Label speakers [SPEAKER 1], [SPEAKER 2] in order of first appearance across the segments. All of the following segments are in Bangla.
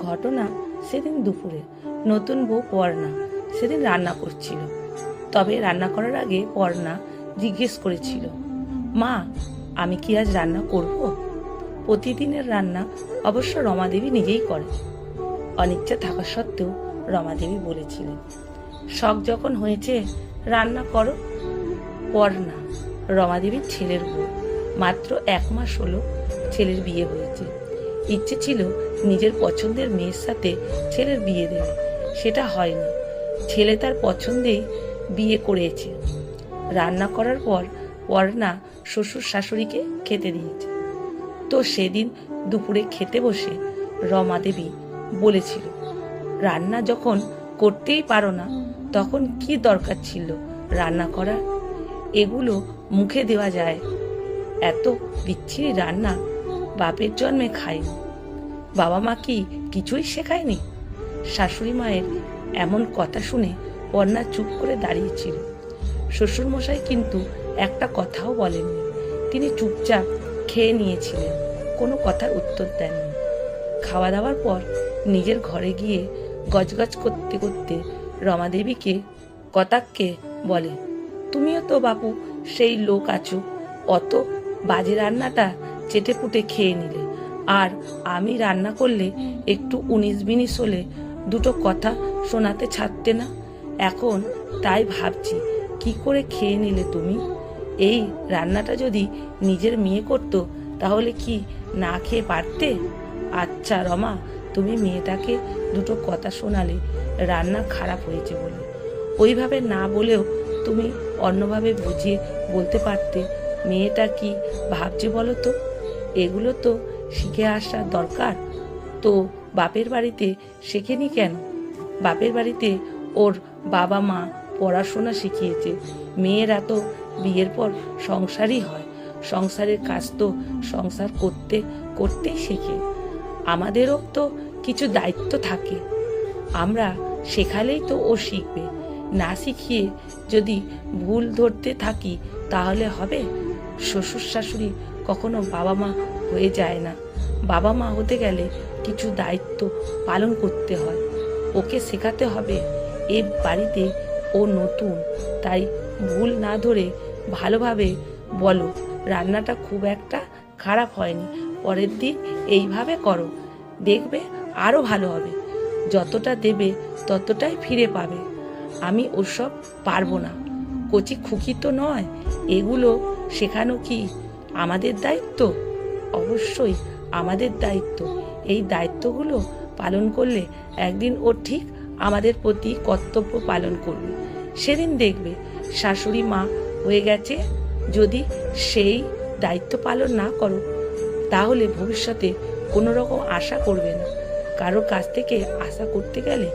[SPEAKER 1] ঘটনা সেদিন দুপুরে নতুন বউ পর্ণা সেদিন রান্না করছিল। তবে রান্না করার আগে পর্ণা জিজ্ঞেস করেছিল, মা, আমি কি আজ রান্না করব? প্রতিদিনের রান্না অবশ্য রমাদেবী নিজেই করে। অনিচ্ছা থাকা সত্ত্বেও রমাদেবী বলেছিলেন, শখ যখন হয়েছে রান্না করো। পর্ণা রমাদেবীর ছেলের বউ, মাত্র 1 মাস হলো ছেলের বিয়ে হয়েছে। ইচ্ছে ছিল নিজের পছন্দের মেয়ের সাথে ছেলের বিয়ে দেবে, সেটা হয়নি। ছেলে তার পছন্দেই বিয়ে করেছে। রান্না করার পর পর্ণা শ্বশুর শাশুড়িকে খেতে দিয়েছে। তো সেদিন দুপুরে খেতে বসে রমাদেবী বলেছিল, রান্না যখন করতেই পারো না, তখন কি দরকার ছিল রান্না করার? এগুলো মুখে দেওয়া যায়? এত বিচ্ছিরি রান্না বাপের জন্মে খায়নি। বাবা মা কি কিছুই শেখায়নি? শাশুড়ি মায়ের এমন কথা শুনে পর্ণা চুপ করে দাঁড়িয়েছিল। শ্বশুরমশাই কিন্তু একটা কথাও বলেননি। তিনি চুপচাপ খেয়ে নিয়েছিলেন, কোনো কথার উত্তর দেননি। খাওয়া দাওয়ার পর নিজের ঘরে গিয়ে গজগজ করতে করতে রমাদেবীকে কটাক্ষে বলে, তুমিও তো বাপু সেই লোক আছো, অত বাজে রান্নাটা চেটেপুটে খেয়ে নিলে। আর আমি রান্না করলে একটু 19-20 হলে দুটো কথা শোনাতে ছাড়তে না? এখন তাই ভাবছি, কি করে খেয়ে নিলে তুমি? এই রান্নাটা যদি নিজের মেয়ে করতো তাহলে কি না খেয়ে পারতে? আচ্ছা রমা, তুমি মেয়েটাকে দুটো কথা শোনালে রান্না খারাপ হয়েছে বলে। ওইভাবে না বলেও তুমি অন্যভাবে বুঝিয়ে বলতে পারতে মেয়েটা কি ভাবছে বলো তো। এগুলো তো শিখে আসা দরকার। তো বাপের বাড়িতে শেখেনি কেন? বাপের বাড়িতে ওর বাবা মা পড়াশোনা শিখিয়েছে। মেয়েরা তো বিয়ের পর সংসারই হয়। সংসারের কাজ তো সংসার করতে করতেই শেখে। আমাদেরও তো কিছু দায়িত্ব থাকে, আমরা শেখালেই তো ও শিখবে। না শিখিয়ে যদি ভুল ধরতে থাকি তাহলে হবে? শ্বশুর শাশুড়ি কখনো বাবা মা হয়ে যায় না। বাবা মা হতে গেলে কিছু দায়িত্ব পালন করতে হয়। ওকে শেখাতে হবে। এ বাড়িতে ও নতুন, তাই ভুল না ধরে ভালোভাবে বলো, রান্নাটা খুব একটা খারাপ হয়নি, পরের দিন এইভাবে করো, দেখবে আরো ভালো হবে। যতটা দেবে ততটাই ফিরে পাবে। আমি ওসব পারবো না। কচি খুকি তো নয়। এগুলো শেখানো কি আমাদের দায়িত্ব? অবশ্যই আমাদের দায়িত্ব। এই দায়িত্বগুলো পালন করলে একদিন ও ঠিক আমাদের প্রতি কর্তব্য পালন করবে। সেদিন দেখবে শাশুড়ি মা হয়ে গেছে। যদি সেই দায়িত্ব পালন না করো তাহলে ভবিষ্যতে কোনো রকম আশা করবে না। কারোর কাছ থেকে আশা করতে গেলে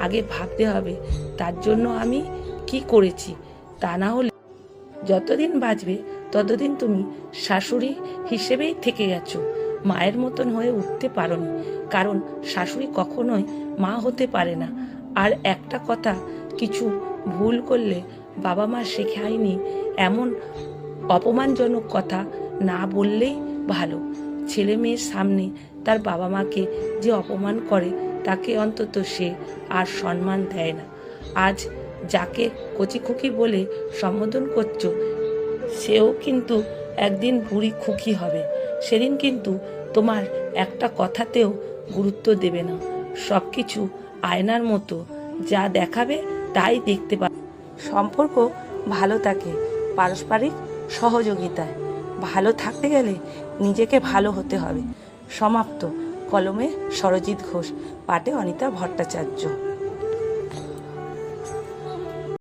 [SPEAKER 1] আগে ভাবতে হবে তার জন্য আমি কি করেছি। তা না হলে যতদিন বাঁচবে ততদিন তুমি শাশুড়ি হিসেবেই থেকে গেছো, মায়ের মতন হয়ে উঠতে পারোনি। কারণ শাশুড়ি কখনোই মা হতে পারে না। আর একটা কথা, কিছু ভুল করলে বাবা মা শেখায়নি এমন অপমানজনক কথা না বললেই ভালো। ছেলে মেয়ের সামনে তার বাবা মাকে যে অপমান করে তাকে অন্তত সে আর সম্মান দেয় না। আজ যাকে কচি খুকি বলে সম্বোধন করছো সেও কিন্তু একদিন বুড়ি খুকি হবে। সেদিন কিন্তু তোমার একটা কথাতেও গুরুত্ব দেবে না। সব কিছু আয়নার মতো, যা দেখাবে তাই দেখতে পাবে। সম্পর্ক ভালো থাকে পারস্পরিক সহযোগিতায়। ভালো থাকতে গেলে নিজেকে ভালো হতে হবে। সমাপ্ত। কলমে সরজিৎ ঘোষ, পাঠে অনিতা ভট্টাচার্য।